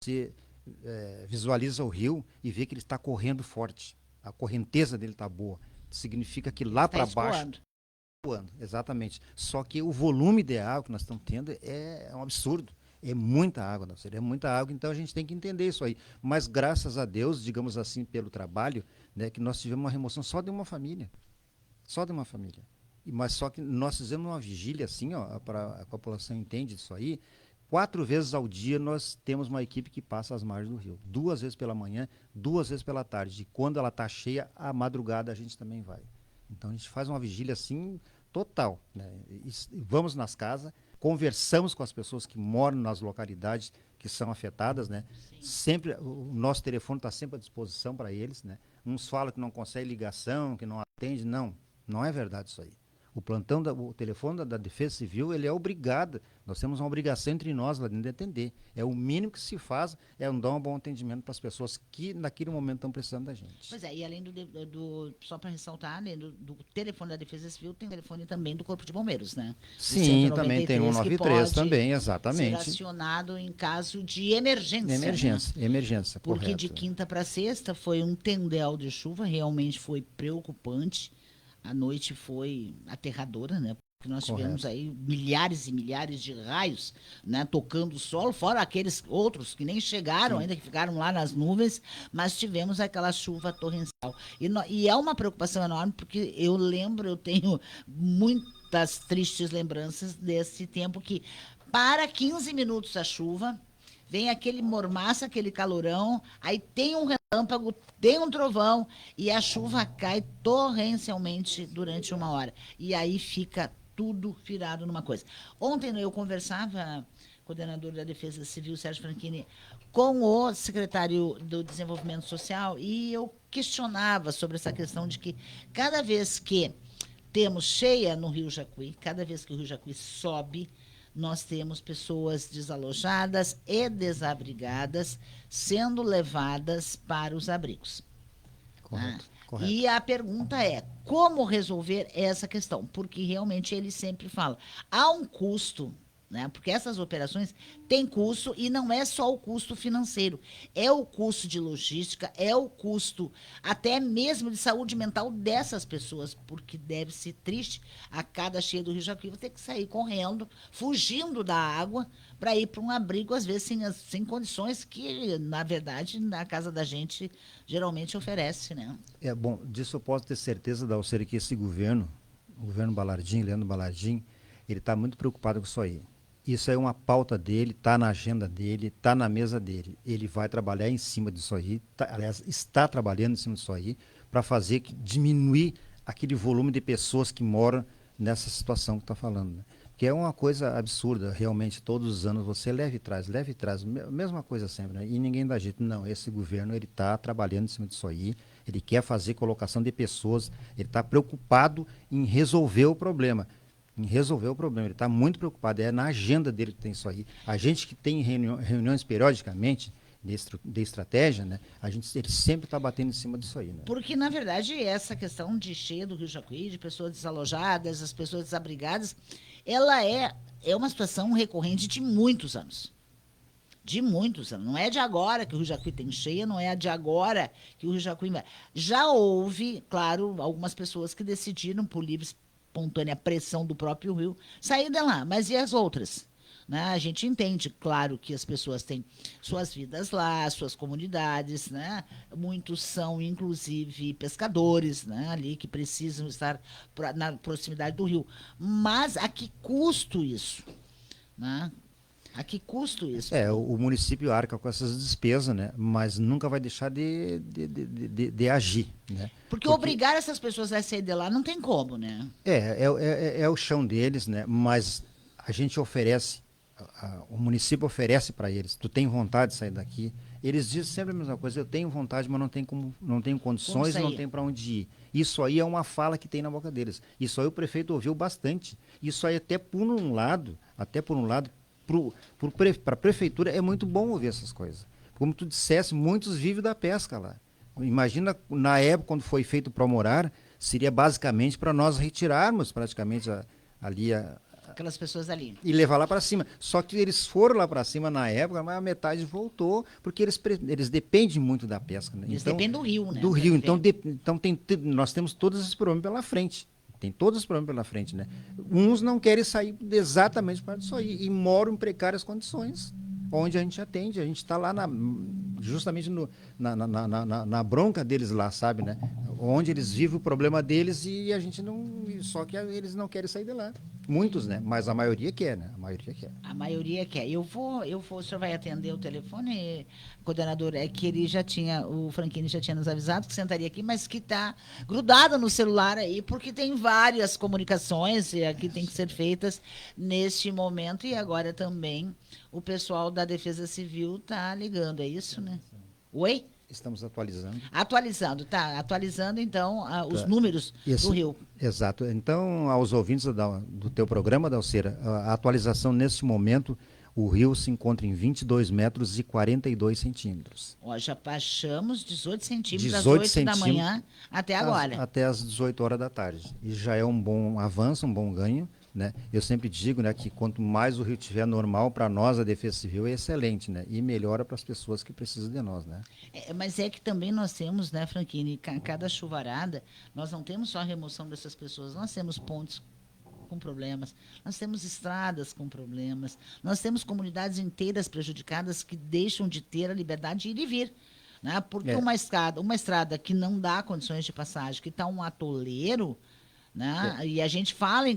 você visualiza o rio e vê que ele está correndo forte. A correnteza dele está boa. Significa que Ele lá está para baixo escoando. voando, exatamente. Só que o volume de água que nós estamos tendo é um absurdo. É muita água, não seria muita água, então a gente tem que entender isso aí. Mas graças a Deus, digamos assim, pelo trabalho, né, que nós tivemos uma remoção só de uma família. Só de uma família. Mas só que nós fizemos uma vigília assim, ó, para a população entende disso aí. 4 vezes ao dia nós temos uma equipe que passa as margens do rio. 2 vezes pela manhã, 2 vezes pela tarde. E quando ela está cheia, à madrugada a gente também vai. Então a gente faz uma vigília assim total, né? Vamos nas casas, conversamos com as pessoas que moram nas localidades que são afetadas, né? Sim. Sempre o nosso telefone está sempre à disposição para eles, né? Uns falam que não consegue ligação, que não atende, não é verdade isso aí. O telefone da Defesa Civil, ele é obrigado, nós temos uma obrigação entre nós lá dentro de atender. É o mínimo que se faz, é dar um bom atendimento para as pessoas que naquele momento estão precisando da gente. Pois é, e além só para ressaltar, além do telefone da Defesa Civil, tem o telefone também do Corpo de Bombeiros, né? Do Sim, também tem 193, que 193 pode também, ser exatamente. acionado em caso de emergência, né? Emergência, Porque de correto. quinta para sexta foi um tendel de chuva, realmente foi preocupante. A noite foi aterradora, né? Porque nós tivemos Correto. aí milhares e milhares de raios, né, tocando o solo, fora aqueles outros que nem chegaram Sim, ainda, que ficaram lá nas nuvens, mas tivemos aquela chuva torrencial. E é uma preocupação enorme, porque eu tenho muitas tristes lembranças desse tempo que para 15 minutos a chuva, vem aquele mormaço, aquele calorão, aí tem um relâmpago, tem um trovão e a chuva cai torrencialmente durante uma hora. E aí fica tudo virado numa coisa. Ontem eu conversava, coordenador da Defesa Civil, Sérgio Franchini, com o secretário do Desenvolvimento Social e eu questionava sobre essa questão de que cada vez que temos cheia no Rio Jacuí, cada vez que o Rio Jacuí sobe, nós temos pessoas desalojadas e desabrigadas sendo levadas para os abrigos. Né? correto, correto. E a pergunta é, como resolver essa questão? Porque realmente ele sempre fala, há um custo, né? Porque essas operações têm custo e não é só o custo financeiro, é o custo de logística, é o custo até mesmo de saúde mental dessas pessoas, porque deve ser triste a cada cheia do Rio Jacuí ter que sair correndo, fugindo da água para ir para um abrigo, às vezes sem condições que, na verdade, na casa da gente geralmente oferece, né? É bom, disso eu posso ter certeza, Dalcir, que esse governo, o governo Balardim, Leandro Balardim, ele está muito preocupado com isso aí. Isso é uma pauta dele, está na agenda dele, está na mesa dele. Ele vai trabalhar em cima disso aí, aliás, está trabalhando em cima disso aí, para fazer diminuir aquele volume de pessoas que moram nessa situação que está falando. Né? Que é uma coisa absurda, realmente, todos os anos você leve e traz, mesma coisa sempre, né? E ninguém dá jeito. Não, esse governo ele está trabalhando em cima disso aí, ele quer fazer colocação de pessoas, ele está preocupado em resolver o problema. Ele está muito preocupado, é na agenda dele que tem isso aí. A gente que tem reuniões periodicamente de estratégia, né? Ele sempre está batendo em cima disso aí, né? Porque, na verdade, essa questão de cheia do Rio Jacuí, de pessoas desalojadas, as pessoas desabrigadas, ela é uma situação recorrente de muitos anos. De muitos anos. Não é de agora que o Rio Jacuí tem cheia, não é de agora que o Rio Jacuí... Já houve, claro, algumas pessoas que decidiram, por livre espontânea pressão do próprio Rio, sair de lá. Mas e as outras? Né? A gente entende, claro, que as pessoas têm suas vidas lá, suas comunidades, né? Muitos são, inclusive, pescadores, né? Ali que precisam estar na proximidade do rio. Mas a que custo isso? Né? A que custo isso? O município arca com essas despesas, né? Mas nunca vai deixar de agir, né? Porque Porque obrigar essas pessoas a sair de lá não tem como, né? é o chão deles, né? Mas a gente oferece, o município oferece para eles. Tu tem vontade de sair daqui? Eles dizem sempre a mesma coisa. Eu tenho vontade, mas não tenho Como condições e não sair? tenho para onde ir. Isso aí é uma fala que tem na boca deles. Isso aí o prefeito ouviu bastante. Isso aí até por um lado, para a prefeitura é muito bom ouvir essas coisas. Como tu dissesse, muitos vivem da pesca lá. Imagina na época quando foi feito o Promorar, seria basicamente para nós retirarmos praticamente ali aquelas pessoas ali. E levar lá para cima. Só que eles foram lá para cima na época, mas a metade voltou, porque eles dependem muito da pesca. Né? Eles Então, dependem do rio, né? do pra rio. viver. Então nós temos todos esses problemas pela frente. Tem todos os problemas pela frente, né? Uns não querem sair exatamente para isso aí e moram em precárias condições, onde a gente atende. A gente está lá justamente na bronca deles lá, sabe, né? Onde eles vivem o problema deles e a gente não. Só que eles não querem sair de lá. Muitos, né? Mas a maioria quer, né? A maioria quer. A maioria quer. O senhor vai atender o telefone, coordenador? É que o Franquini já tinha nos avisado que sentaria aqui, mas que está grudado no celular aí, porque tem várias comunicações que tem que ser feitas neste momento, e agora também o pessoal da Defesa Civil está ligando, é isso, né? Oi? Estamos atualizando. Atualizando, tá. Atualizando, então, os Tá. números Isso, do rio. exato. Então, aos ouvintes do teu programa, Dalceira, a atualização neste momento, o rio se encontra em 22 metros e 42 centímetros. Ó, já baixamos 18 centímetros das 18 8 da centímetros manhã até agora. até as 18 horas da tarde. E já é um bom avanço, um bom ganho. Né? Eu sempre digo, né, que quanto mais o rio estiver normal, para nós a Defesa Civil é excelente, né? E melhora para as pessoas que precisam de nós. Né? Mas é que também nós temos, né, Franquini, cada chuvarada, nós não temos só a remoção dessas pessoas, nós temos pontes com problemas, nós temos estradas com problemas, nós temos comunidades inteiras prejudicadas que deixam de ter a liberdade de ir e vir. Né? Porque uma estrada que não dá condições de passagem, que está um atoleiro, né? E a gente fala em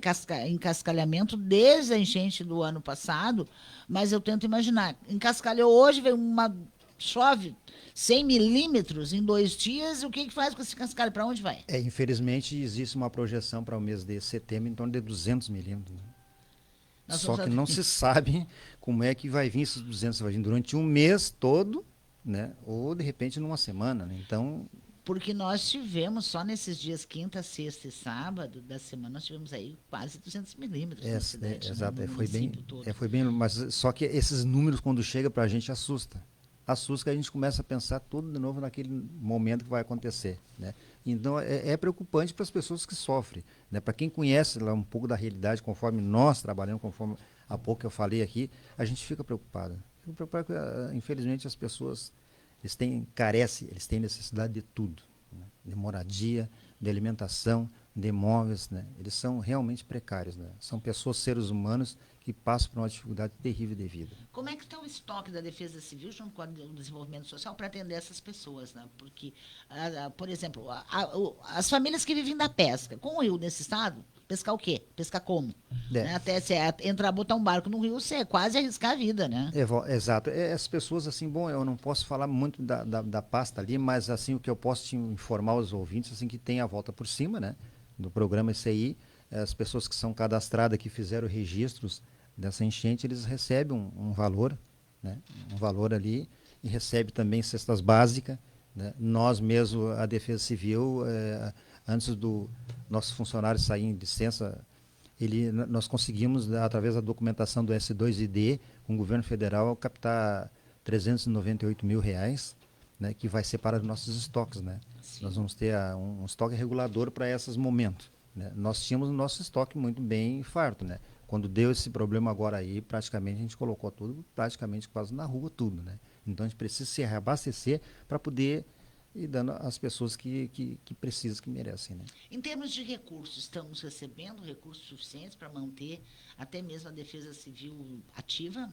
cascalhamento desde a enchente do ano passado, mas eu tento imaginar. Encascalhou hoje, chove 100 milímetros em 2 dias, o que faz com esse cascalho? Para onde vai? Infelizmente, existe uma projeção para o mês de setembro em torno de 200 milímetros. Né? Só que não se sabe como é que vai vir esses 200. Vai vir durante um mês todo, né? Ou de repente numa semana. Né? Então. Porque nós tivemos, só nesses dias, quinta, sexta e sábado da semana, nós tivemos aí quase 200 milímetros na cidade. Exato, no foi bem, mas só que esses números, quando chega para a gente, assusta que a gente começa a pensar tudo de novo naquele momento que vai acontecer. Né? Então, é preocupante para as pessoas que sofrem. Né? Para quem conhece lá um pouco da realidade, conforme nós trabalhamos, conforme há pouco eu falei aqui, a gente fica preocupado. Fica preocupado porque, infelizmente, as pessoas eles têm necessidade de tudo. Né? De moradia, de alimentação, de imóveis. Né? Eles são realmente precários. Né? São pessoas, seres humanos, que passam por uma dificuldade terrível de vida. Como é que está o estoque da Defesa Civil junto com o desenvolvimento social para atender essas pessoas? Né? Porque, por exemplo, as famílias que vivem da pesca, com o rio nesse estado, pescar o quê? Pescar como? Né? Até entrar, botar um barco no rio, você é quase arriscar a vida, né? Exato. As pessoas, assim, bom, eu não posso falar muito da pasta ali, mas, assim, o que eu posso te informar aos ouvintes, assim, que tem a volta por cima, né? Do programa ICI, as pessoas que são cadastradas, que fizeram registros dessa enchente, eles recebem um valor, né? Um valor ali, e recebe também cestas básicas. Né? Nós mesmo, a Defesa Civil, antes do nosso funcionário sair em licença, nós conseguimos, através da documentação do S2ID, com o governo federal, captar R$398 mil, né? Que vai ser para os nossos estoques. Né? Nós vamos ter um estoque regulador para esses momentos. Né? Nós tínhamos o nosso estoque muito bem farto, né? Quando deu esse problema agora aí, praticamente a gente colocou tudo, praticamente quase na rua tudo, né? Então a gente precisa se reabastecer para poder ir dando às pessoas que precisam, que merecem, né? Em termos de recursos, estamos recebendo recursos suficientes para manter até mesmo a Defesa Civil ativa?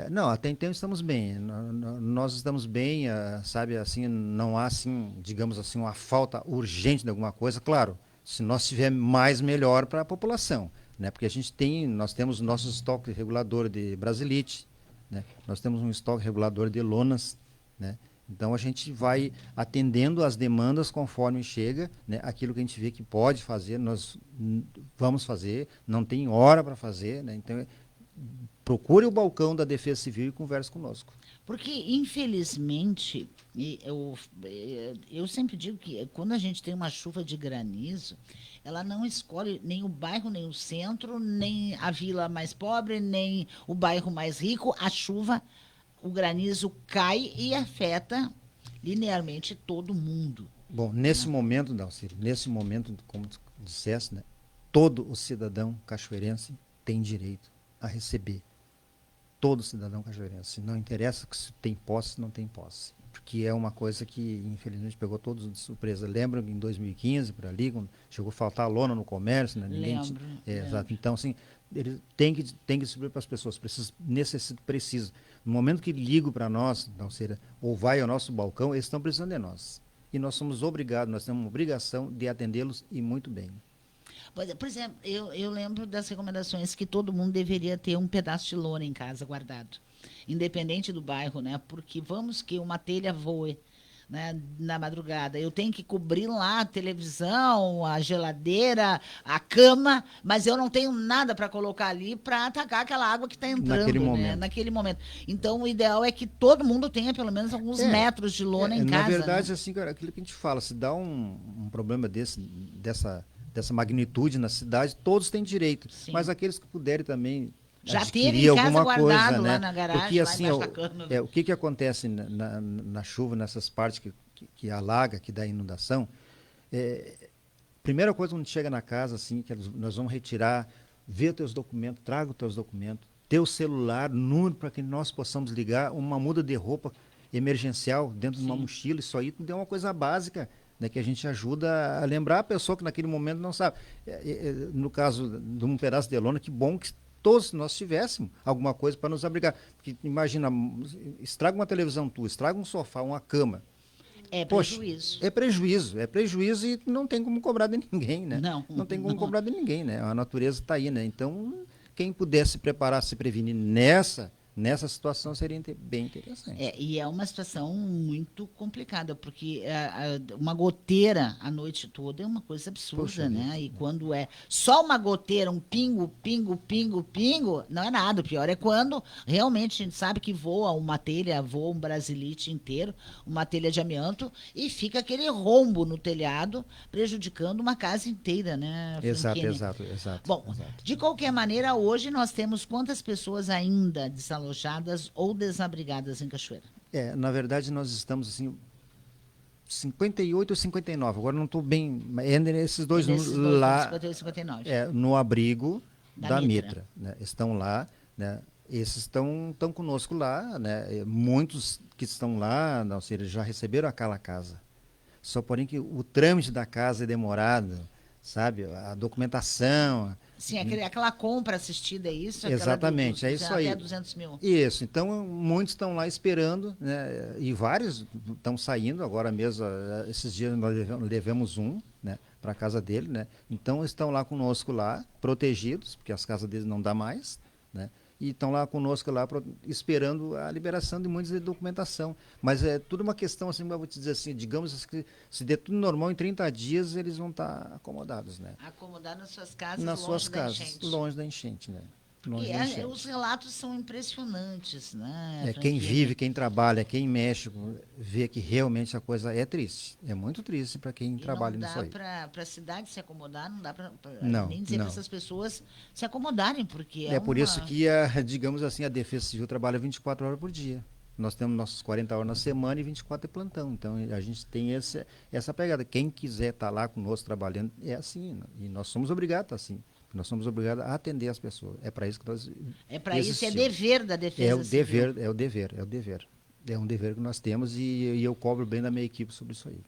Não, até então estamos bem. Nós estamos bem, sabe, assim, não há, assim, digamos assim, uma falta urgente de alguma coisa. Claro, se nós tivermos mais, melhor para a população. Né? Porque nós temos nosso estoque regulador de brasilite, né? Nós temos um estoque regulador de lonas, né? Então a gente vai atendendo as demandas conforme chega, né? Aquilo que a gente vê que pode fazer, nós vamos fazer, não tem hora para fazer, né? Então procure o balcão da Defesa Civil e converse conosco. Porque, infelizmente, eu sempre digo que quando a gente tem uma chuva de granizo, ela não escolhe nem o bairro, nem o centro, nem a vila mais pobre, nem o bairro mais rico. A chuva, o granizo cai e afeta linearmente todo mundo. Bom, nesse momento, Dalcírio, como tu disseste, né, todo o cidadão cachoeirense tem direito a receber todo cidadão cachoeirense. Não interessa se tem posse ou não tem posse. Porque é uma coisa que, infelizmente, pegou todos de surpresa. Lembra em 2015, por ali, quando chegou a faltar lona no comércio, né? Lembro. Exato. Então, assim, ele tem que distribuir para as pessoas. Precisa. No momento que ligam para nós, não seja, ou vai ao nosso balcão, eles estão precisando de nós. E nós somos obrigados, nós temos uma obrigação de atendê-los e muito bem. Por exemplo, eu lembro das recomendações que todo mundo deveria ter um pedaço de lona em casa guardado, independente do bairro, né? Porque vamos que uma telha voe, né, na madrugada. Eu tenho que cobrir lá a televisão, a geladeira, a cama, mas eu não tenho nada para colocar ali para atacar aquela água que está entrando, né? Naquele momento. Então, o ideal é que todo mundo tenha pelo menos alguns metros de lona em casa. Na verdade, né? assim, cara, aquilo que a gente fala, se dá um problema dessa magnitude na cidade, todos têm direito. Sim. Mas aqueles que puderem também já adquirir teve em casa alguma coisa, né? lá na garagem, porque assim, lá embaixo da cama. o que acontece na chuva, nessas partes que alaga, que dá inundação, primeira coisa quando chega na casa, assim, que nós vamos retirar, ver os teus documentos, traga os teus documentos, teu celular, número para que nós possamos ligar, uma muda de roupa emergencial dentro de uma mochila, isso aí é uma coisa básica, né, que a gente ajuda a lembrar a pessoa que naquele momento não sabe. No caso de um pedaço de lona, que bom que todos nós tivéssemos alguma coisa para nos abrigar. Porque imagina, estraga uma televisão tua, estraga um sofá, uma cama. É prejuízo. Poxa, é prejuízo e não tem como cobrar de ninguém, né? Não tem como cobrar de ninguém, né? A natureza está aí, né? Então, quem pudesse se preparar, se prevenir nessa situação seria bem interessante. E é uma situação muito complicada, porque uma goteira a noite toda é uma coisa absurda, Poxa, né? E quando é só uma goteira, um pingo, pingo, pingo, pingo, não é nada. O pior é quando realmente a gente sabe que voa uma telha, voa um brasilite inteiro, uma telha de amianto, e fica aquele rombo no telhado, prejudicando uma casa inteira, né? Exato. Bom, de qualquer maneira, hoje nós temos quantas pessoas ainda desalojadas ou desabrigadas em Cachoeira? Na verdade, nós estamos assim, 58 ou 59, agora não estou bem, entre esses dois números lá, 58 e 59. No abrigo da Mitra. Mitra, né? Estão lá, né? Esses estão conosco lá, né? Muitos que estão lá, ou seja, já receberam aquela casa. Só porém que o trâmite da casa é demorado, sabe? A documentação. Sim, aquela compra assistida, é isso? Exatamente, é isso aí. Até 200 mil. Isso, então muitos estão lá esperando, né? E vários estão saindo, agora mesmo, esses dias nós levamos né, para a casa dele, né? Então estão lá conosco lá, protegidos, porque as casas deles não dá mais, né? E estão lá conosco lá esperando a liberação de muitas de documentação. Mas é tudo uma questão, assim, eu vou te dizer assim, digamos que se der tudo normal, em 30 dias eles vão estar acomodados, né? Acomodados nas suas casas, longe da enchente, né? E os relatos são impressionantes, né? Quem vive, quem trabalha, quem mexe, vê que realmente a coisa é triste. É muito triste para quem trabalha nisso aí. Não dá para a cidade se acomodar, não dá para nem dizer não. para essas pessoas se acomodarem, porque por isso que, digamos assim, a Defesa Civil trabalha 24 horas por dia. Nós temos nossos 40 horas na semana e 24 de plantão. Então, a gente tem essa pegada. Quem quiser estar lá conosco trabalhando, é assim. E nós somos obrigados a estar assim. Nós somos obrigados a atender as pessoas. É para isso que nós isso, é dever da Defesa Civil. É o dever. É um dever que nós temos e eu cobro bem da minha equipe sobre isso aí.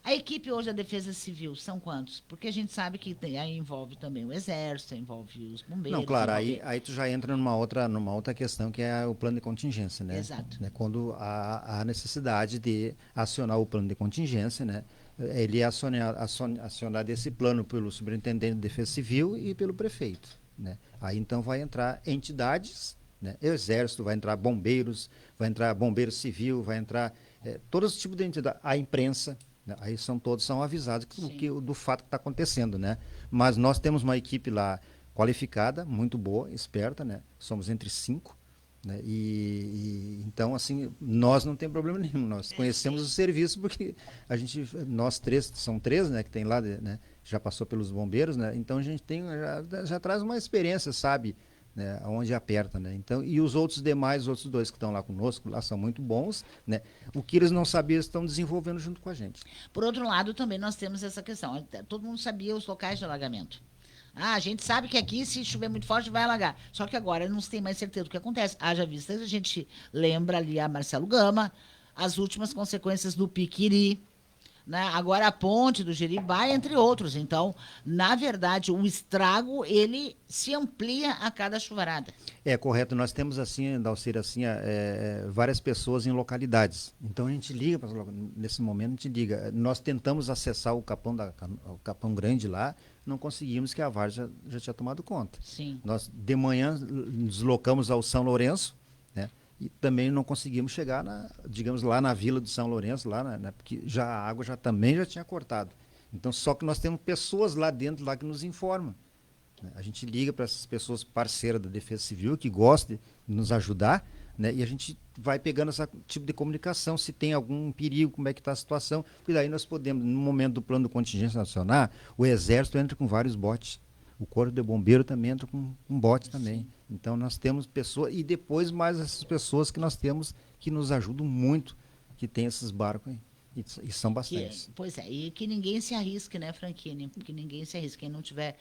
A equipe hoje da Defesa Civil são quantos? Porque a gente sabe que aí envolve também o Exército, envolve os bombeiros. Não, claro, aí tu já entra numa outra questão, que é o plano de contingência, né? Exato. Quando há necessidade de acionar o plano de contingência, né? Ele é acionado esse plano pelo superintendente de Defesa Civil e pelo prefeito, né? Aí então vai entrar entidades, né? Exército, vai entrar bombeiros, vai entrar bombeiro civil, vai entrar todos os tipos de entidade, a imprensa, né? Aí todos são avisados do fato que está acontecendo, né? Mas nós temos uma equipe lá qualificada, muito boa, esperta, né? Somos entre 5. Né? Então, assim, nós não tem problema nenhum, nós conhecemos o serviço porque nós três, são 3, né, que tem lá, né, já passou pelos bombeiros, né, então a gente já traz uma experiência, sabe, né, onde aperta, né, então, e os outros 2 que estão lá conosco, lá são muito bons, né, o que eles não sabiam estão desenvolvendo junto com a gente. Por outro lado, também nós temos essa questão, todo mundo sabia os locais de alagamento. A gente sabe que aqui, se chover muito forte, vai alagar. Só que agora não se tem mais certeza do que acontece. Haja vista, a gente lembra ali a Marcelo Gama, as últimas consequências do Piquiri, né? Agora a ponte do Jeribá, entre outros. Então, na verdade, o estrago, ele se amplia a cada chuvarada. É correto, nós temos assim, Dalcir, assim, várias pessoas em localidades. Então a gente liga, nesse momento a gente liga. Nós tentamos acessar o Capão Grande lá, não conseguimos, que a Várzea já tinha tomado conta. Sim. Nós de manhã deslocamos ao São Lourenço, né? E também não conseguimos chegar, digamos, lá na Vila do São Lourenço, lá, porque a água também já tinha cortado. Então, só que nós temos pessoas lá dentro lá que nos informam. A gente liga para essas pessoas parceiras da Defesa Civil, que gostam de nos ajudar, né? E a gente vai pegando esse tipo de comunicação, se tem algum perigo, como é que está a situação. E daí nós podemos, no momento do plano de contingência nacional, o Exército entra com vários botes. O Corpo de Bombeiro também entra com um bote também. Sim. Então nós temos pessoas, e depois mais essas pessoas que nós temos que nos ajudam muito, que tem esses barcos aí. E são bastantes. Pois é, e que ninguém se arrisque, né, Franquini? Que ninguém se arrisque. Quem não tiver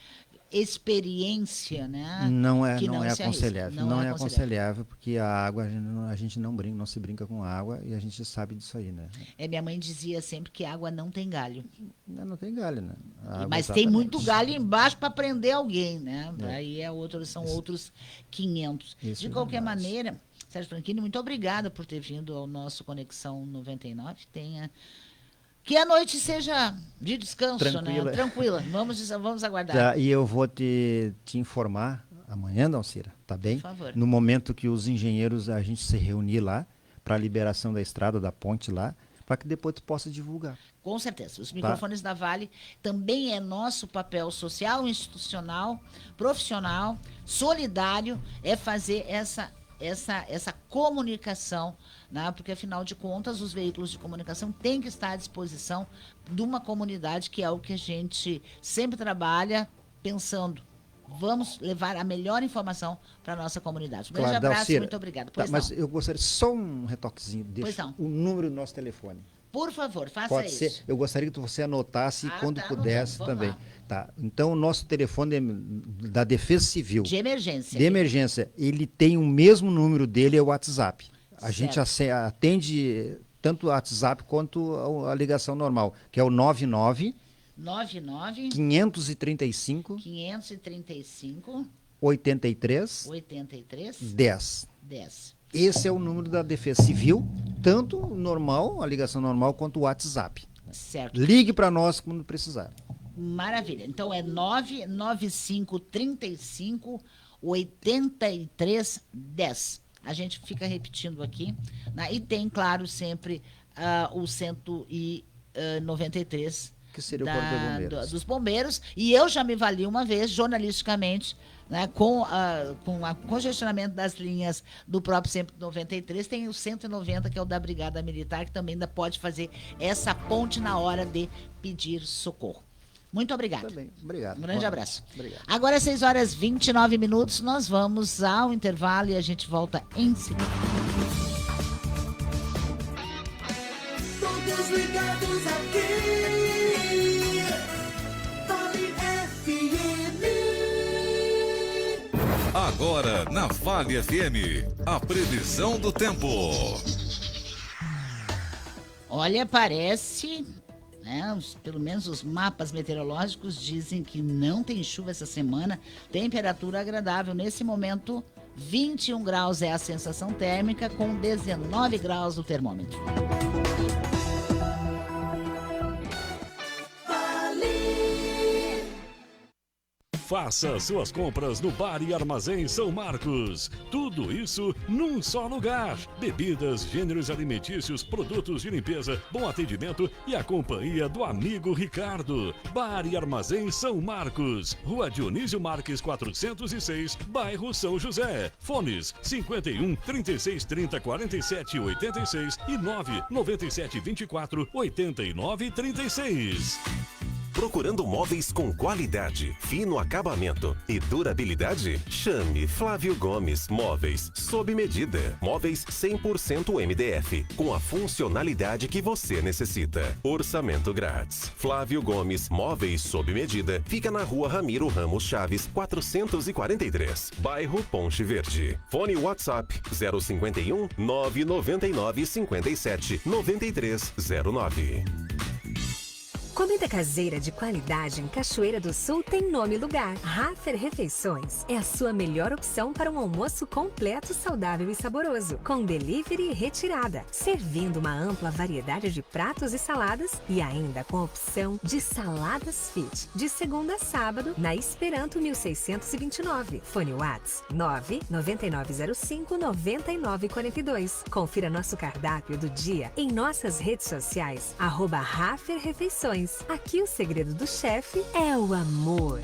experiência, né? Não é aconselhável. Não é aconselhável, porque a água, a gente não brinca, não se brinca com água, e a gente sabe disso aí, né? Minha mãe dizia sempre que água não tem galho. Não tem galho, né? Mas tem muito galho embaixo para prender alguém, né? Aí são outros 500. De qualquer maneira, Sérgio Franquini, muito obrigada por ter vindo ao nosso Conexão 99. Que a noite seja de descanso, tranquila, né? Tranquila. Vamos aguardar. Tá, e eu vou te informar amanhã, Dalcira, tá bem? Por favor. No momento que os engenheiros, a gente se reunir lá, para a liberação da estrada, da ponte lá, para que depois tu possa divulgar. Com certeza. Os microfones da Vale também é nosso papel social, institucional, profissional, solidário, é fazer essa comunicação, né? Porque, afinal de contas, os veículos de comunicação têm que estar à disposição de uma comunidade, que é o que a gente sempre trabalha pensando. Vamos levar a melhor informação para a nossa comunidade. Um grande abraço, Dalcira, muito obrigada. Mas eu gostaria só um retoquezinho. Deixa o número do nosso telefone. Por favor, faça Pode isso. Ser. Eu gostaria que você anotasse quando pudesse também. Tá. Então, o nosso telefone da Defesa Civil. De emergência. De emergência. Ele tem o mesmo número dele, é o WhatsApp. A gente atende tanto o WhatsApp quanto a ligação normal, que é o 99 535 83 10. Esse é o número da Defesa Civil, tanto normal, a ligação normal, quanto o WhatsApp. Certo. Ligue para nós quando precisar. Maravilha. Então é 99535 83 10. A gente fica repetindo aqui, né? E tem, claro, sempre o 193 que seria o Corpo de Bombeiros. Dos bombeiros. E eu já me vali uma vez, jornalisticamente, né, com o congestionamento das linhas do próprio 193, tem o 190, que é o da Brigada Militar, que também ainda pode fazer essa ponte na hora de pedir socorro. Muito obrigada. Também. Obrigado. Um grande abraço. Obrigado. Agora, 6h29, nós vamos ao intervalo e a gente volta em seguida. Todos ligados aqui. Vale FM. Agora, na Vale FM, a previsão do tempo. Olha, parece... pelo menos os mapas meteorológicos dizem que não tem chuva essa semana, temperatura agradável. Nesse momento, 21 graus é a sensação térmica, com 19 graus no termômetro. Faça suas compras no Bar e Armazém São Marcos. Tudo isso num só lugar. Bebidas, gêneros alimentícios, produtos de limpeza, bom atendimento e a companhia do amigo Ricardo. Bar e Armazém São Marcos. Rua Dionísio Marques 406, bairro São José. Fones 51 36 30 47 86 e 9 97 24 89 36. Procurando móveis com qualidade, fino acabamento e durabilidade? Chame Flávio Gomes Móveis sob medida. Móveis 100% MDF, com a funcionalidade que você necessita. Orçamento grátis. Flávio Gomes Móveis sob medida fica na Rua Ramiro Ramos Chaves, 443, bairro Ponte Verde. Fone WhatsApp 051 999 57 9309. Comida caseira de qualidade em Cachoeira do Sul tem nome e lugar. Raffer Refeições é a sua melhor opção para um almoço completo, saudável e saboroso, com delivery e retirada, servindo uma ampla variedade de pratos e saladas e ainda com a opção de saladas fit, de segunda a sábado, na Esperanto 1629. Fone Whats 99905-9942. Confira nosso cardápio do dia em nossas redes sociais, @Raffer Refeições. Aqui o segredo do chefe é o amor.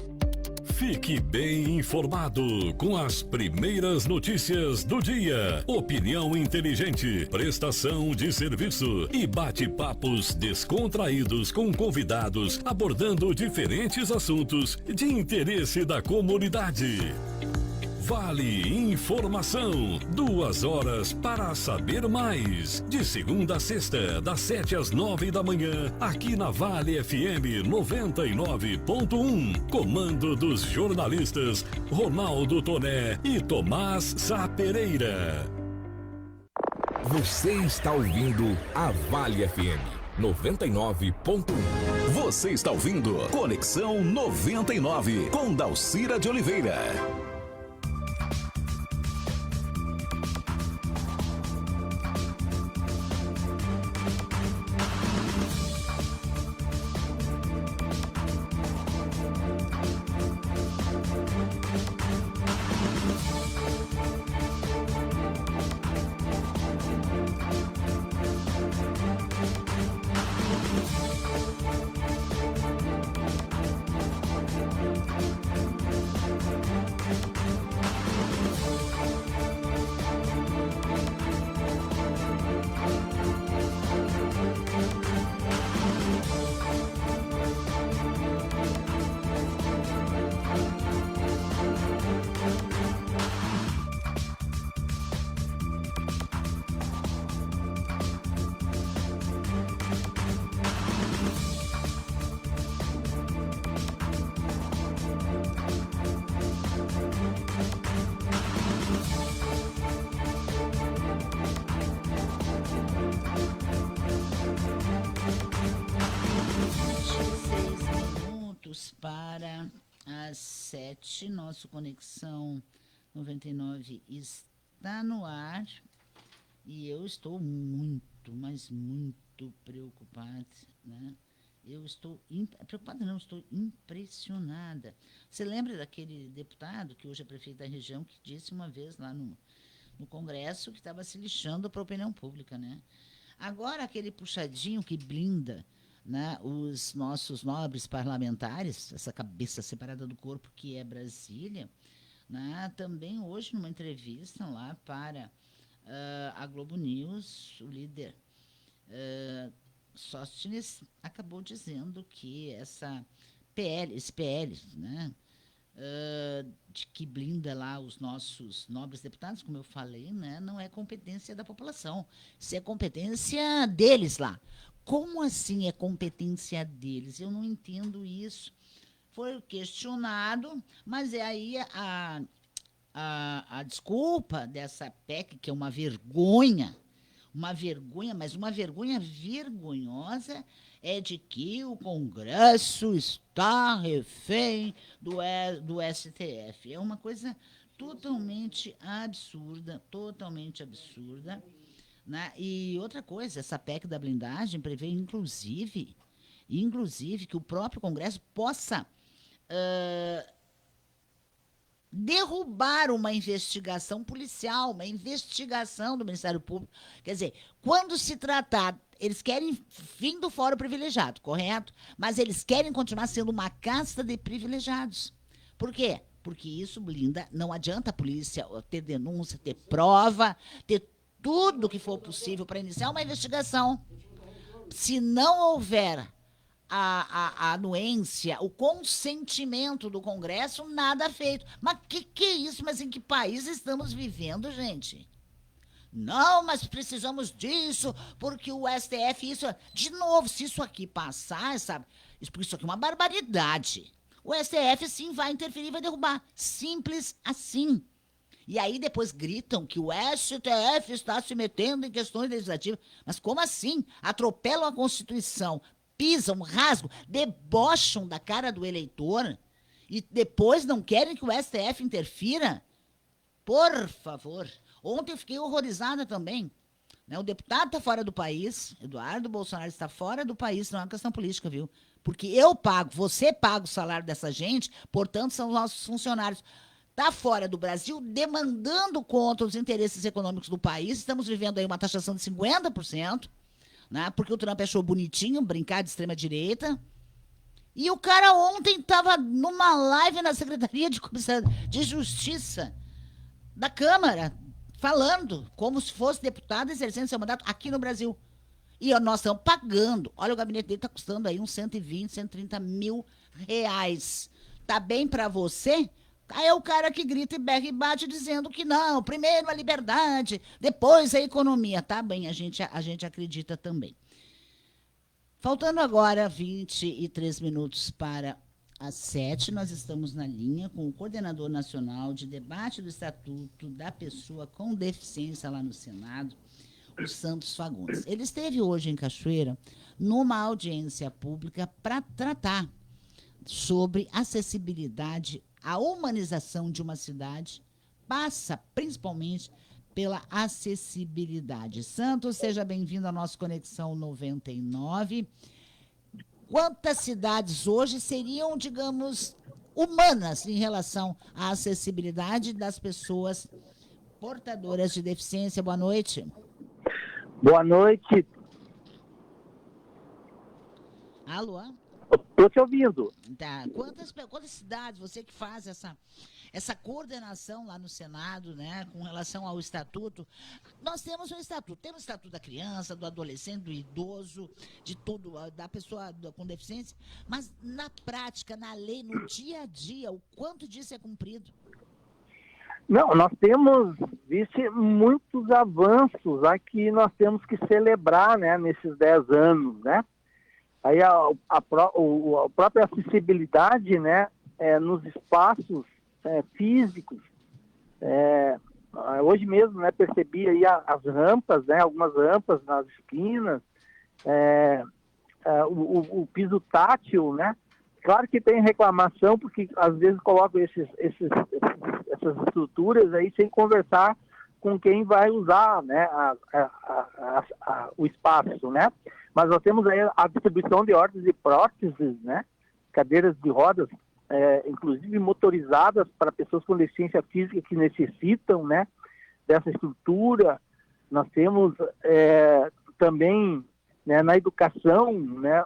Fique bem informado com as primeiras notícias do dia. Opinião inteligente, prestação de serviço e bate-papos descontraídos com convidados abordando diferentes assuntos de interesse da comunidade. Vale Informação, 2 horas para saber mais. De segunda a sexta, das 7 às 9 da manhã, aqui na Vale FM 99.1. Comando dos jornalistas Ronaldo Toné e Tomás Sá Pereira. Você está ouvindo a Vale FM 99.1. Você está ouvindo Conexão 99 com Dalcira de Oliveira. Para as 7, nosso Conexão 99 está no ar e eu estou muito, mas muito preocupada, né? Eu estou preocupada, não, estou impressionada. Você lembra daquele deputado que hoje é prefeito da região que disse uma vez lá no Congresso que estava se lixando para a opinião pública, né? Agora aquele puxadinho que blinda, né, os nossos nobres parlamentares, essa cabeça separada do corpo que é Brasília, né, também hoje numa entrevista lá para a Globo News, o líder Sóstenes acabou dizendo que esse PL, né, de que blinda lá os nossos nobres deputados, como eu falei, né, não é competência da população, isso é competência deles lá. Como assim é competência deles? Eu não entendo isso. Foi questionado, mas é aí a desculpa dessa PEC, que é uma vergonha, mas uma vergonha vergonhosa, é de que o Congresso está refém do STF. É uma coisa totalmente absurda, né? E outra coisa, essa PEC da blindagem prevê, inclusive que o próprio Congresso possa derrubar uma investigação policial, uma investigação do Ministério Público. Quer dizer, quando se tratar, eles querem fim do fórum privilegiado, correto? Mas eles querem continuar sendo uma casta de privilegiados. Por quê? Porque isso blinda, não adianta a polícia ter denúncia, ter prova, ter tudo que for possível para iniciar uma investigação. Se não houver a anuência, o consentimento do Congresso, nada feito. Mas que é isso? Mas em que país estamos vivendo, gente? Não, mas precisamos disso, porque o STF, isso... De novo, se isso aqui passar, sabe? Isso aqui é uma barbaridade. O STF, sim, vai interferir, vai derrubar. Simples assim. E aí depois gritam que o STF está se metendo em questões legislativas. Mas como assim? Atropelam a Constituição, pisam, rasgam, debocham da cara do eleitor e depois não querem que o STF interfira? Por favor. Ontem eu fiquei horrorizada também. Né? O deputado está fora do país, Eduardo Bolsonaro está fora do país, não é uma questão política, viu? Porque eu pago, você paga o salário dessa gente, portanto são os nossos funcionários. Está fora do Brasil, demandando contra os interesses econômicos do país. Estamos vivendo aí uma taxação de 50%, né? Porque o Trump achou bonitinho brincar de extrema-direita. E o cara ontem estava numa live na Secretaria de Justiça da Câmara, falando como se fosse deputado exercendo seu mandato aqui no Brasil. E nós estamos pagando. Olha, o gabinete dele está custando aí uns 120, 130 mil reais. Tá bem para você? Aí é o cara que grita e berra e bate dizendo que não, primeiro a liberdade, depois a economia. Tá bem, a gente acredita também. Faltando agora 23 minutos para as 7, nós estamos na linha com o coordenador nacional de debate do Estatuto da Pessoa com Deficiência lá no Senado, o Santos Fagundes. Ele esteve hoje em Cachoeira numa audiência pública para tratar sobre acessibilidade. A humanização de uma cidade passa principalmente pela acessibilidade. Santos, seja bem-vindo à nossa Conexão 99. Quantas cidades hoje seriam, digamos, humanas em relação à acessibilidade das pessoas portadoras de deficiência? Boa noite. Boa noite. Alô? Estou te ouvindo. Tá. Quantas cidades, você que faz essa coordenação lá no Senado, né, com relação ao Estatuto? Nós temos um Estatuto. Temos o Estatuto da criança, do adolescente, do idoso, de tudo, da pessoa com deficiência, mas na prática, na lei, no dia a dia, o quanto disso é cumprido? Não, nós temos visto muitos avanços aqui, nós temos que celebrar, né, nesses 10 anos, né? Aí a própria acessibilidade, né, nos espaços físicos. Hoje mesmo, né, percebi aí as rampas, né, algumas rampas nas esquinas, o piso tátil, né? Claro que tem reclamação, porque às vezes colocam essas estruturas aí sem conversar com quem vai usar, né, o espaço, né? Mas nós temos aí a distribuição de órteses e próteses, né? Cadeiras de rodas, inclusive motorizadas para pessoas com deficiência física que necessitam, né, dessa estrutura. Nós temos também, né, na educação, né,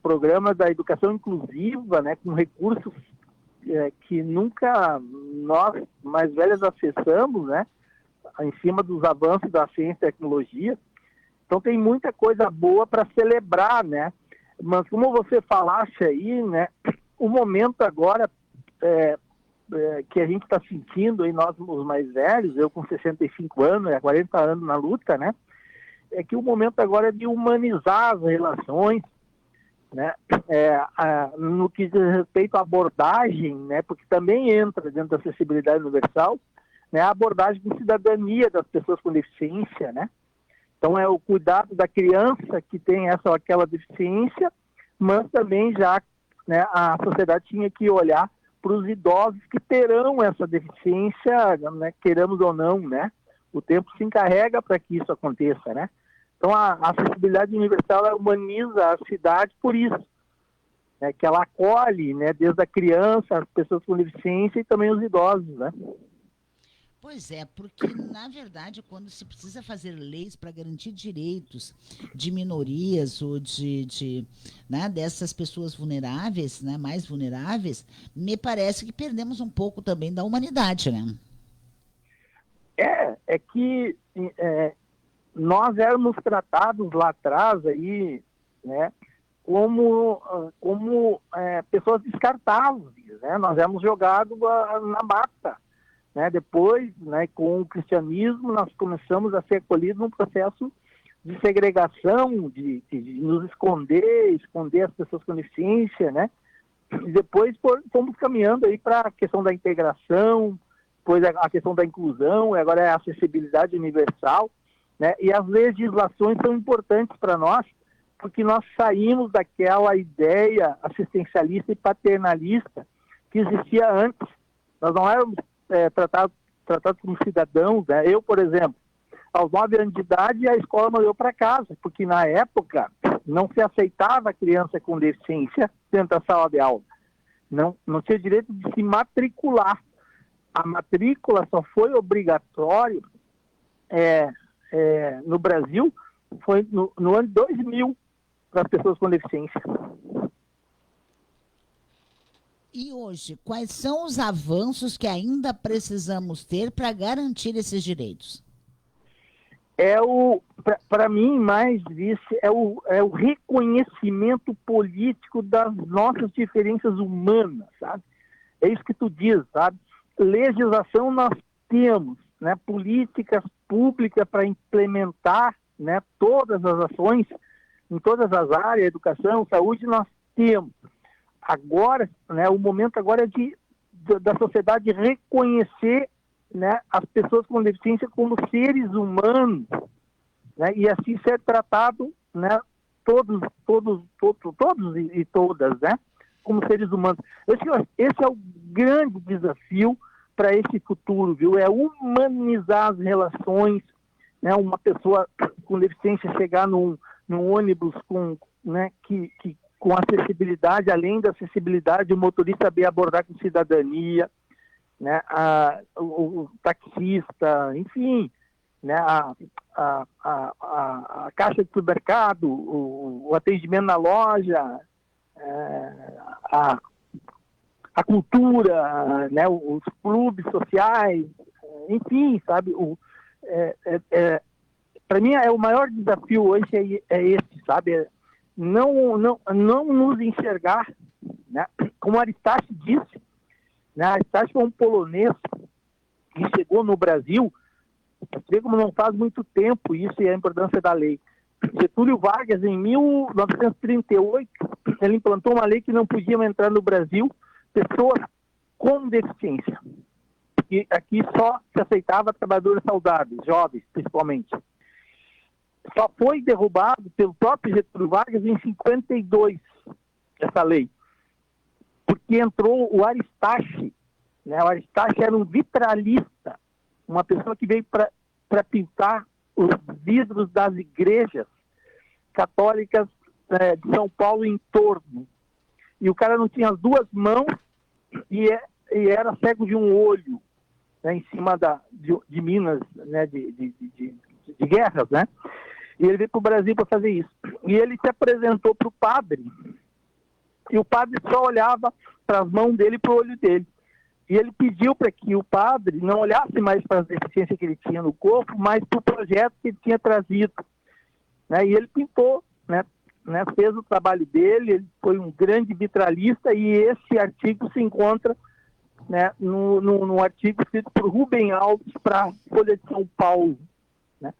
programas da educação inclusiva, né, com recursos que nunca nós, mais velhos, acessamos, né, em cima dos avanços da ciência e tecnologia. Então tem muita coisa boa para celebrar, né? Mas como você falaste aí, né, o momento agora que a gente está sentindo, aí, nós os mais velhos, eu com 65 anos, 40 anos na luta, né? É que o momento agora é de humanizar as relações, né? No que diz respeito à abordagem, né? Porque também entra dentro da acessibilidade universal, né? A abordagem de cidadania das pessoas com deficiência, né? Então é o cuidado da criança que tem essa ou aquela deficiência, mas também já, né, a sociedade tinha que olhar para os idosos que terão essa deficiência, né, queiramos ou não, né? O tempo se encarrega para que isso aconteça, né? Então a acessibilidade universal ela humaniza a cidade por isso, né, que ela acolhe, né, desde a criança, as pessoas com deficiência e também os idosos, né? Pois é, porque, na verdade, quando se precisa fazer leis para garantir direitos de minorias ou né, dessas pessoas vulneráveis, né, mais vulneráveis, me parece que perdemos um pouco também da humanidade, né? É que nós éramos tratados lá atrás, aí, né, como pessoas descartáveis, né? Nós éramos jogados na mata, né? Depois, né, com o cristianismo, nós começamos a ser acolhidos num processo de segregação, de nos esconder as pessoas com deficiência, né? E depois fomos caminhando aí para a questão da integração, depois a questão da inclusão, e agora é a acessibilidade universal, né? E as legislações são importantes para nós, porque nós saímos daquela ideia assistencialista e paternalista que existia antes. Nós não éramos tratados como cidadãos, né? Eu, por exemplo, aos 9 anos de idade, a escola mandou para casa, porque na época não se aceitava a criança com deficiência dentro da sala de aula. Não tinha direito de se matricular. A matrícula só foi obrigatória no Brasil, foi no ano 2000, para as pessoas com deficiência. E hoje, quais são os avanços que ainda precisamos ter para garantir esses direitos? Para mim, mais isso, é o reconhecimento político das nossas diferenças humanas, sabe? É isso que tu diz, sabe? Legislação nós temos, né? Políticas públicas para implementar, né, todas as ações em todas as áreas, educação, saúde, nós temos. Agora, né, o momento agora é da sociedade reconhecer, né, as pessoas com deficiência como seres humanos, né, e assim ser tratado, né, todos e todas, né, como seres humanos. Esse é o grande desafio para esse futuro, viu? É humanizar as relações, né, uma pessoa com deficiência chegar num ônibus né, com acessibilidade, além da acessibilidade, o motorista saber abordar com cidadania, né, o taxista, enfim, né, a caixa de supermercado, o atendimento na loja, a cultura, né, os clubes sociais, enfim, sabe, para mim o maior desafio hoje é esse, sabe, não nos enxergar, né, como Aristarco disse, né, Aristarco foi um polonês que chegou no Brasil, você vê como não faz muito tempo isso e a importância da lei. Getúlio Vargas, em 1938, ele implantou uma lei que não podiam entrar no Brasil pessoas com deficiência. E aqui só se aceitava trabalhadores saudáveis, jovens principalmente. Só foi derrubado pelo próprio Getúlio Vargas em 52, essa lei. Porque entrou o Aristarco, né? O Aristarco era um vitralista, uma pessoa que veio para pintar os vidros das igrejas católicas de São Paulo em torno. E o cara não tinha as duas mãos e era cego de um olho, né, em cima de minas, né, de guerras, né? E ele veio para o Brasil para fazer isso. E ele se apresentou para o padre. E o padre só olhava para as mãos dele e para o olho dele. E ele pediu para que o padre não olhasse mais para as deficiências que ele tinha no corpo, mas para o projeto que ele tinha trazido, né? E ele pintou, né, fez o trabalho dele, ele foi um grande vitralista, e esse artigo se encontra, né, no artigo escrito por Rubem Alves para a Folha de São Paulo, né?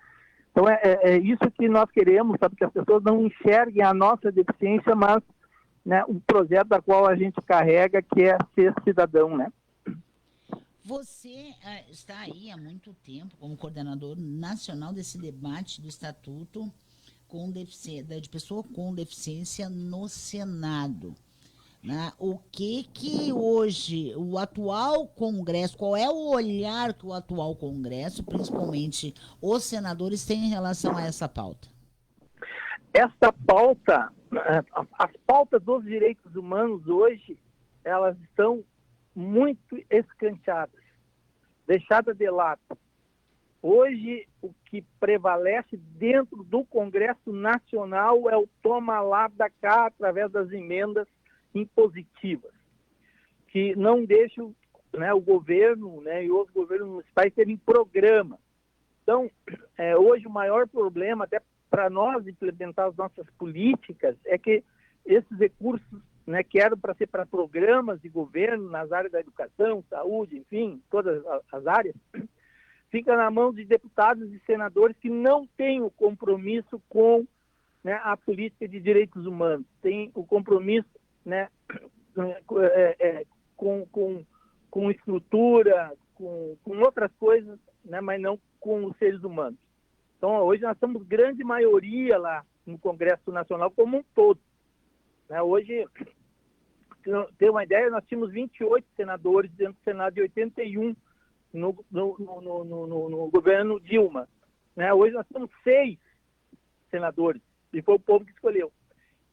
Então é isso que nós queremos, sabe, que as pessoas não enxerguem a nossa deficiência, mas, né, um projeto da qual a gente carrega, que é ser cidadão, né? Você está aí há muito tempo como coordenador nacional desse debate do Estatuto de pessoa com deficiência no Senado, né? O que hoje o atual Congresso, qual é o olhar que o atual Congresso, principalmente os senadores, têm em relação a essa pauta? Essa pauta, as pautas dos direitos humanos hoje, elas estão muito escanteadas, deixadas de lado. Hoje, o que prevalece dentro do Congresso Nacional é o toma lá da cá através das emendas impositivas, que não deixam, né, o governo, né, e os governos municipais terem programa. Então, hoje o maior problema, até para nós implementar as nossas políticas, é que esses recursos, né, que eram para ser para programas de governo nas áreas da educação, saúde, enfim, todas as áreas, fica na mão de deputados e senadores que não têm o compromisso com, né, a política de direitos humanos, tem o compromisso, né, com estrutura, com outras coisas, né, mas não com os seres humanos. Então, hoje nós somos grande maioria lá no Congresso Nacional como um todo. Né? Hoje, para ter uma ideia, nós tínhamos 28 senadores dentro do Senado de 81 no governo Dilma. Né? Hoje nós temos 6 senadores, e foi o povo que escolheu.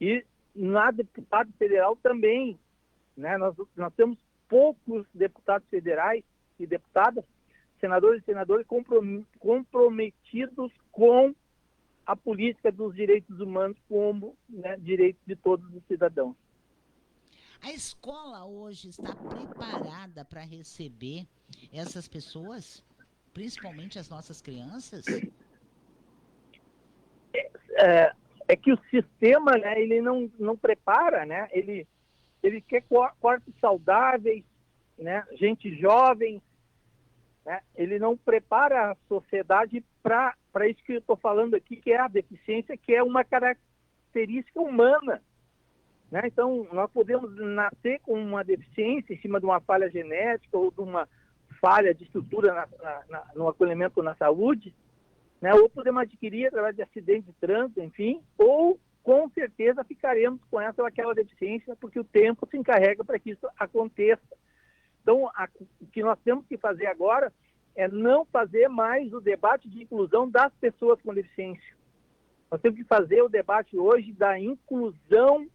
E na deputado federal também, né? Nós temos poucos deputados federais e deputadas, senadores e senadoras comprometidos com a política dos direitos humanos como, né, direito de todos os cidadãos. A escola hoje está preparada para receber essas pessoas, principalmente as nossas crianças? É que o sistema, né, ele não prepara, né? Ele quer corpos saudáveis, né, gente jovem, né? Ele não prepara a sociedade para isso que eu estou falando aqui, que é a deficiência, que é uma característica humana. Né? Então, nós podemos nascer com uma deficiência em cima de uma falha genética ou de uma falha de estrutura no acolhimento na saúde, né? Ou podemos adquirir através de acidente de trânsito, enfim, ou com certeza ficaremos com essa ou aquela deficiência, porque o tempo se encarrega para que isso aconteça. Então, o que nós temos que fazer agora é não fazer mais o debate de inclusão das pessoas com deficiência. Nós temos que fazer o debate hoje da inclusão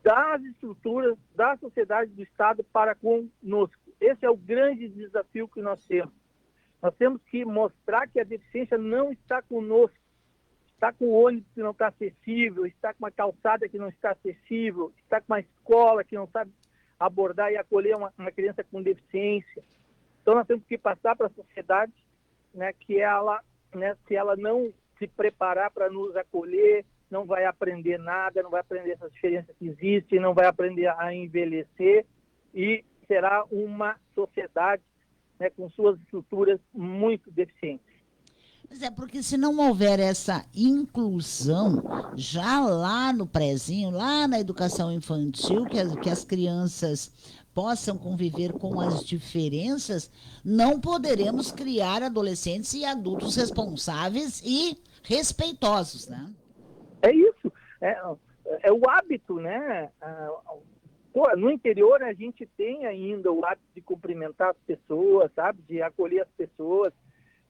das estruturas da sociedade do Estado para conosco. Esse é o grande desafio que nós temos. Nós temos que mostrar que a deficiência não está conosco. Está com o ônibus que não está acessível, está com uma calçada que não está acessível, está com uma escola que não sabe abordar e acolher uma criança com deficiência. Então, nós temos que passar para a sociedade, né, que ela, né, se ela não se preparar para nos acolher, não vai aprender nada, não vai aprender essas diferenças que existem, não vai aprender a envelhecer e será uma sociedade, né, com suas estruturas muito deficientes. Mas é porque se não houver essa inclusão, já lá no prézinho, lá na educação infantil, que as crianças possam conviver com as diferenças, não poderemos criar adolescentes e adultos responsáveis e respeitosos, né? É isso, é o hábito, né? No interior a gente tem ainda o hábito de cumprimentar as pessoas, sabe? De acolher as pessoas,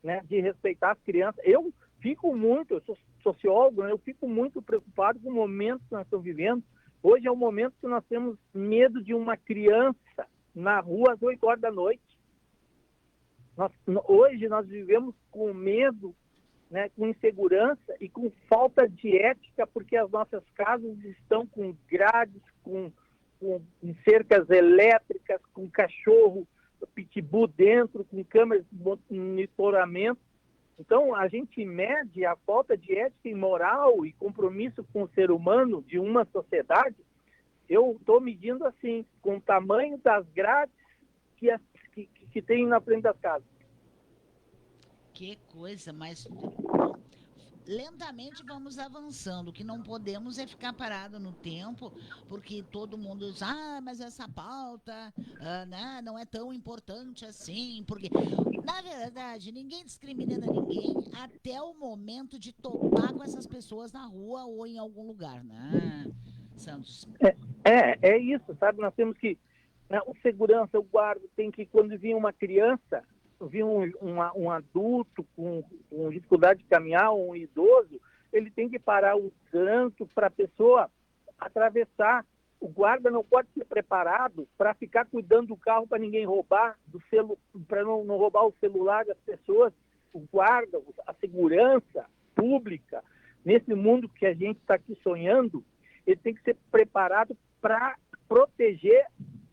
né? De respeitar as crianças. Eu sou sociólogo, né? Eu fico muito preocupado com o momento que nós estamos vivendo. Hoje é o momento que nós temos medo de uma criança na rua às 8 horas da noite. Hoje nós vivemos com medo, né, com insegurança e com falta de ética, porque as nossas casas estão com grades, com cercas elétricas, com cachorro pitbull dentro, com câmeras de monitoramento. Então, a gente mede a falta de ética e moral e compromisso com o ser humano de uma sociedade. Eu estou medindo assim, com o tamanho das grades que tem na frente das casas. Que coisa, mas lentamente vamos avançando. O que não podemos é ficar parado no tempo, porque todo mundo diz, mas essa pauta né, não é tão importante assim, porque, na verdade, ninguém discrimina ninguém até o momento de topar com essas pessoas na rua ou em algum lugar, né, Santos? É isso, sabe? Nós temos que, né, o segurança, o guarda, tem que, quando vir uma criança, vir um adulto com dificuldade de caminhar, um idoso, ele tem que parar o trânsito para a pessoa atravessar. O guarda não pode ser preparado para ficar cuidando do carro para ninguém roubar, para não roubar o celular das pessoas. O guarda, a segurança pública, nesse mundo que a gente está aqui sonhando, ele tem que ser preparado para proteger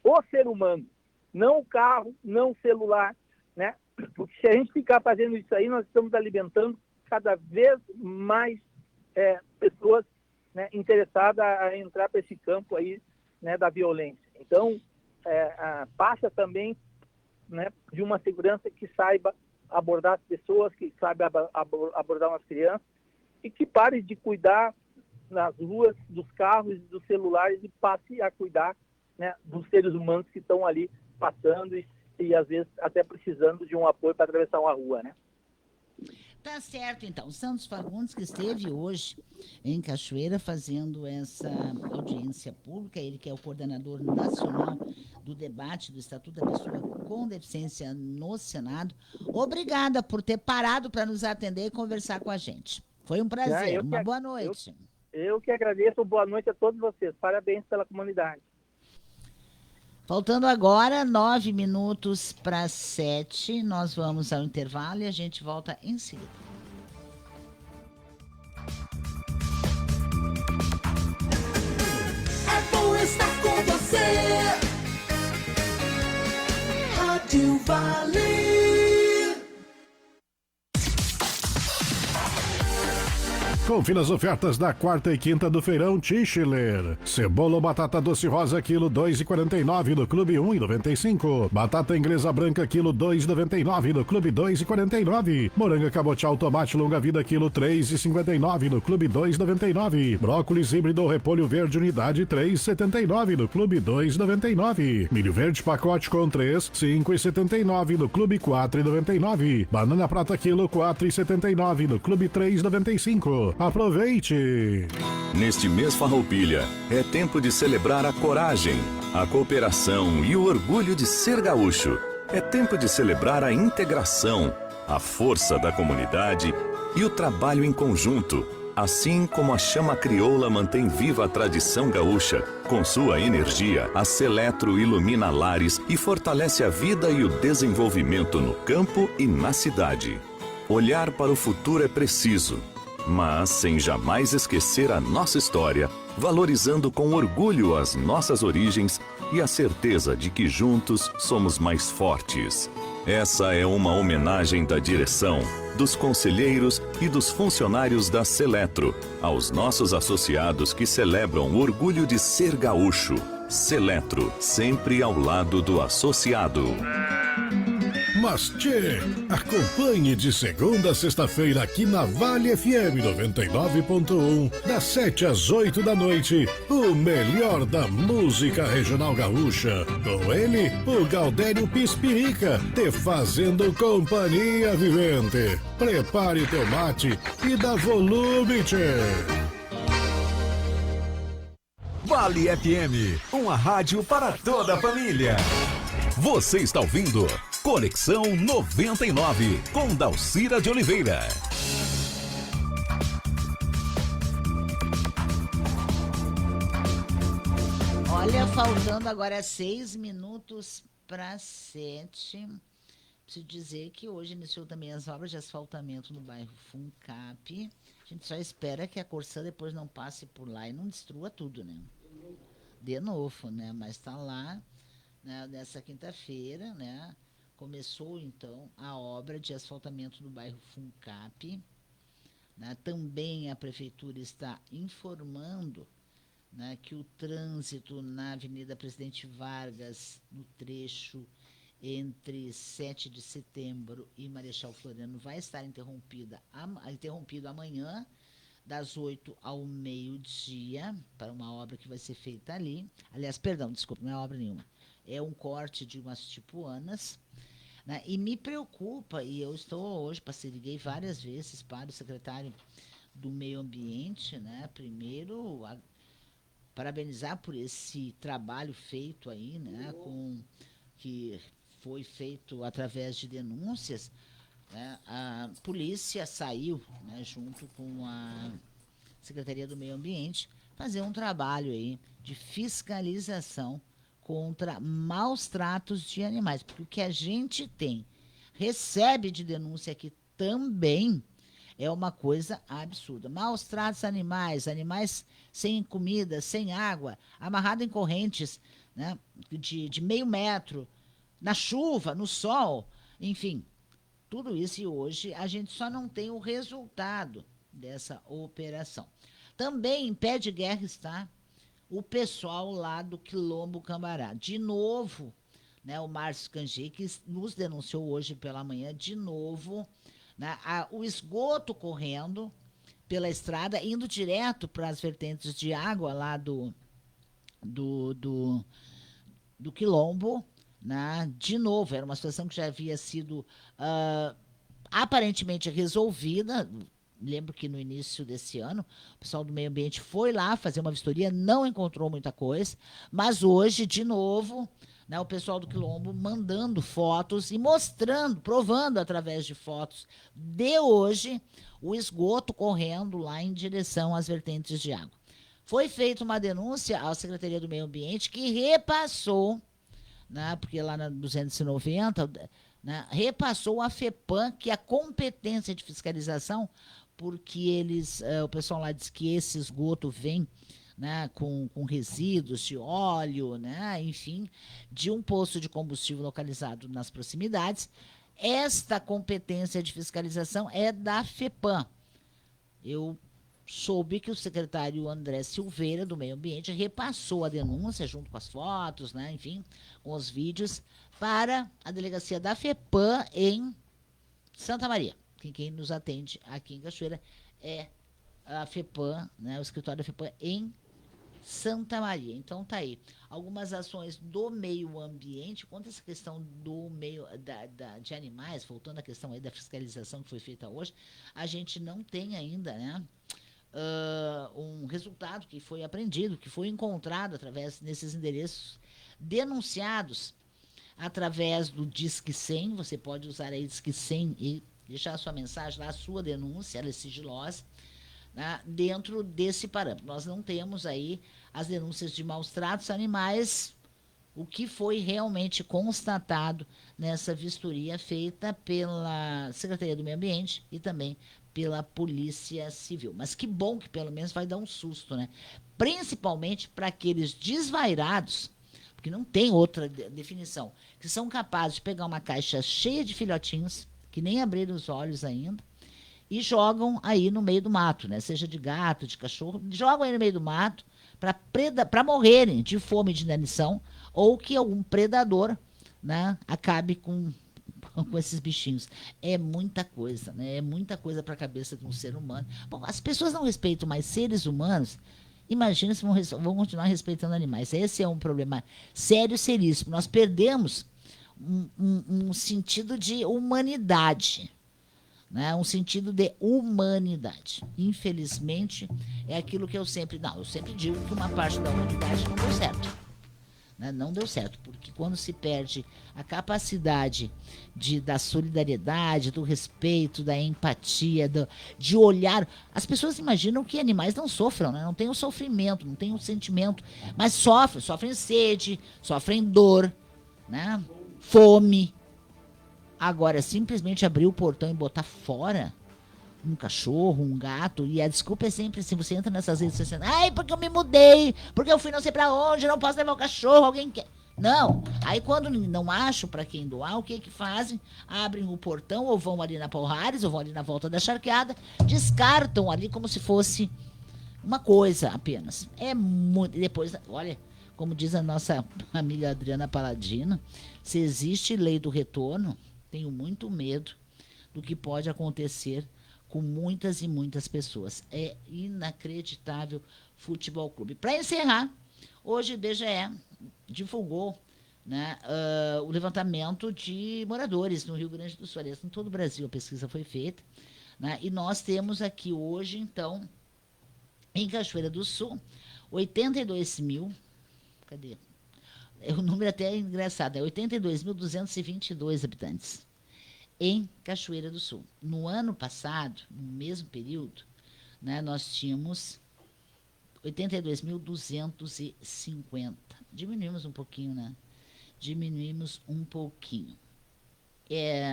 o ser humano, não o carro, não o celular, né? Porque se a gente ficar fazendo isso aí, nós estamos alimentando cada vez mais pessoas, né, interessada a entrar para esse campo aí, né, da violência. Então, passa também, né, de uma segurança que saiba abordar as pessoas, que saiba abordar as crianças e que pare de cuidar nas ruas dos carros e dos celulares e passe a cuidar, né, dos seres humanos que estão ali passando e às vezes até precisando de um apoio para atravessar uma rua, né? Tá certo, então. Santos Fagundes, que esteve hoje em Cachoeira fazendo essa audiência pública, ele que é o coordenador nacional do debate do Estatuto da Pessoa com Deficiência no Senado. Obrigada por ter parado para nos atender e conversar com a gente. Foi um prazer. Uma boa noite. Eu que agradeço. Boa noite a todos vocês. Parabéns pela comunidade. Faltando agora 9 minutos para 7, nós vamos ao intervalo e a gente volta em seguida. É bom estar com você. Rádio Vale. Confira as ofertas da quarta e quinta do feirão Tischler. Cebola ou batata doce rosa, quilo 2,49 no Clube 1,95. Batata inglesa branca, quilo 2,99 no Clube 2,49. Moranga cabotial tomate longa vida, quilo 3,59 no Clube 2,99. Brócolis híbrido ou repolho verde unidade 3,79 no Clube 2,99. Milho verde pacote com 3, 5,79 no Clube 4,99. Banana prata quilo 4,79 no Clube 3,95. Aproveite! Neste mês Farroupilha, é tempo de celebrar a coragem, a cooperação e o orgulho de ser gaúcho. É tempo de celebrar a integração, a força da comunidade e o trabalho em conjunto. Assim como a chama crioula mantém viva a tradição gaúcha, com sua energia, a Seletro ilumina lares e fortalece a vida e o desenvolvimento no campo e na cidade. Olhar para o futuro é preciso, mas sem jamais esquecer a nossa história, valorizando com orgulho as nossas origens e a certeza de que juntos somos mais fortes. Essa é uma homenagem da direção, dos conselheiros e dos funcionários da Seletro, aos nossos associados que celebram o orgulho de ser gaúcho. Seletro, sempre ao lado do associado. Mas tchê, acompanhe de segunda a sexta-feira aqui na Vale FM 99.1, das 7 às 8 da noite, o melhor da música regional gaúcha. Com ele, o Gaudério Pispirica, te fazendo companhia vivente. Prepare o teu mate e dá volume, tchê. Vale FM, uma rádio para toda a família. Você está ouvindo Conexão 99, com Dalcira de Oliveira. Olha, faltando agora 6 minutos para 7. Preciso dizer que hoje iniciou também as obras de asfaltamento no bairro Funcap. A gente só espera que a Corsã depois não passe por lá e não destrua tudo, né? De novo, né? Mas está lá, né, nessa quinta-feira, né? Começou, então, a obra de asfaltamento do bairro Funcap. Né? Também a prefeitura está informando, né, que o trânsito na Avenida Presidente Vargas, no trecho entre 7 de setembro e Marechal Floriano, vai estar interrompido amanhã, das 8 ao meio-dia, para uma obra que vai ser feita ali. Aliás, perdão, desculpa, não é obra nenhuma. É um corte de umas tipuanas, né? E me preocupa, e eu estou hoje, liguei várias vezes para o secretário do Meio Ambiente, né? Primeiro, parabenizar por esse trabalho feito aí, né? Que foi feito através de denúncias, né? A polícia saiu, né, junto com a Secretaria do Meio Ambiente, fazer um trabalho aí de fiscalização contra maus tratos de animais, porque o que a gente recebe de denúncia aqui também é uma coisa absurda. Maus tratos a animais sem comida, sem água, amarrado em correntes, né, de meio metro, na chuva, no sol, enfim, tudo isso. E hoje a gente só não tem o resultado dessa operação. Também em pé de guerra está o pessoal lá do Quilombo Cambará. De novo, né, o Márcio Cangi, que nos denunciou hoje pela manhã, de novo, né, o esgoto correndo pela estrada, indo direto para as vertentes de água lá do Quilombo, né? De novo, era uma situação que já havia sido aparentemente resolvida. Lembro que no início desse ano, o pessoal do meio ambiente foi lá fazer uma vistoria, não encontrou muita coisa, mas hoje, de novo, né, o pessoal do Quilombo mandando fotos e mostrando, provando através de fotos de hoje, o esgoto correndo lá em direção às vertentes de água. Foi feita uma denúncia à Secretaria do Meio Ambiente, que repassou, né, porque lá na 290, né, repassou à FEPAM, que a competência de fiscalização, porque o pessoal lá diz que esse esgoto vem, né, com resíduos de óleo, né, enfim, de um posto de combustível localizado nas proximidades. Esta competência de fiscalização é da FEPAM. Eu soube que o secretário André Silveira, do Meio Ambiente, repassou a denúncia, junto com as fotos, né, enfim, com os vídeos, para a delegacia da FEPAM em Santa Maria. Quem nos atende aqui em Cachoeira é a FEPAM, né, o escritório da FEPAM em Santa Maria. Então tá aí algumas ações do meio ambiente. Quanto a essa questão do meio de animais, voltando à questão aí da fiscalização que foi feita hoje, a gente não tem ainda, né, um resultado que foi apreendido, que foi encontrado através desses endereços denunciados através do Disque 100. Você pode usar aí Disque 100 e deixar a sua mensagem lá, a sua denúncia, ela é sigilosa, né, dentro desse parâmetro. Nós não temos aí as denúncias de maus tratos a animais, o que foi realmente constatado nessa vistoria feita pela Secretaria do Meio Ambiente e também pela Polícia Civil. Mas que bom que pelo menos vai dar um susto, né? Principalmente para aqueles desvairados, porque não tem outra definição, que são capazes de pegar uma caixa cheia de filhotinhos, que nem abriram os olhos ainda, e jogam aí no meio do mato, né? Seja de gato, de cachorro, jogam aí no meio do mato para morrerem de fome e de inanição, ou que algum predador, né, acabe com esses bichinhos. É muita coisa, né? É muita coisa para a cabeça de um ser humano. Bom, as pessoas não respeitam mais seres humanos, imagina se vão continuar respeitando animais. Esse é um problema sério, seríssimo. Nós perdemos um sentido de humanidade, né? Um sentido de humanidade. Infelizmente, é aquilo que eu sempre digo, que uma parte da humanidade não deu certo. Né? Não deu certo, porque quando se perde a capacidade da solidariedade, do respeito, da empatia, de olhar. As pessoas imaginam que animais não sofram, né? Não tem o sofrimento, não tem o sentimento, mas sofrem sede, sofrem dor, né? Fome. Agora, simplesmente abrir o portão e botar fora um cachorro, um gato, e a desculpa é sempre assim, você entra nessas redes sociais, ai, porque eu me mudei, porque eu fui não sei pra onde, não posso levar o cachorro, alguém quer. Não. Aí quando não acham para quem doar, o que fazem? Abrem o portão, ou vão ali na Palhares, ou vão ali na volta da charqueada, descartam ali como se fosse uma coisa apenas. É muito. Depois, olha, como diz a nossa amiga Adriana Paladino, se existe lei do retorno, tenho muito medo do que pode acontecer com muitas e muitas pessoas. É inacreditável Futebol Clube. Para encerrar, hoje o IBGE divulgou, né, o levantamento de moradores no Rio Grande do Sul. Aliás, em todo o Brasil a pesquisa foi feita, né, e nós temos aqui hoje, então, em Cachoeira do Sul, 82 mil... Cadê? O número até é engraçado, é 82.222 habitantes em Cachoeira do Sul. No ano passado, no mesmo período, né, nós tínhamos 82.250. Diminuímos um pouquinho, né? Diminuímos um pouquinho.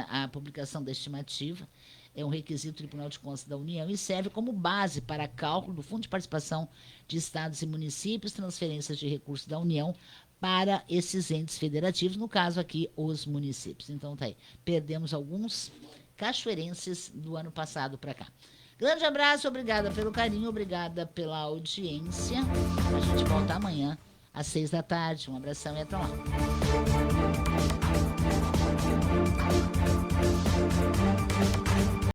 A publicação da estimativa é um requisito do Tribunal de Contas da União e serve como base para cálculo do Fundo de Participação de Estados e Municípios, transferências de recursos da União para esses entes federativos, no caso aqui, os municípios. Então, tá aí. Perdemos alguns cachoeirenses do ano passado para cá. Grande abraço, obrigada pelo carinho, obrigada pela audiência. A gente volta amanhã às 6 da tarde. Um abração e até lá.